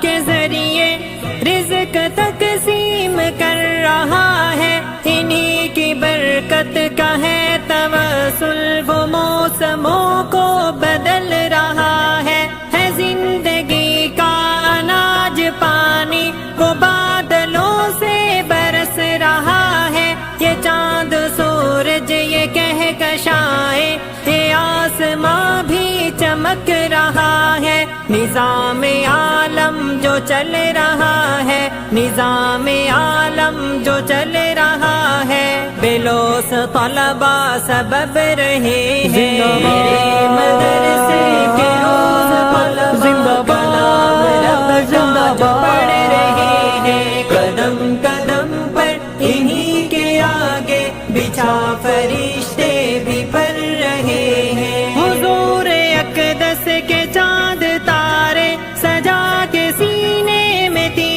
کے ذریعے رزق تقسیم کر رہا ہے، انہی کی برکت کا ہے توسل، وہ موسموں کو بدل رہا ہے زندگی کا اناج پانی وہ بادلوں سے برس رہا ہے، یہ چاند سورج یہ کہکشائیں یہ آسماں بھی چمک رہا ہے، نظام عالم جو چل رہا ہے، نظام عالم جو چل رہا ہے، بے لوث طلبا سبب رہے ہیں، میرے مدرسے کے روز طلبا کلام رب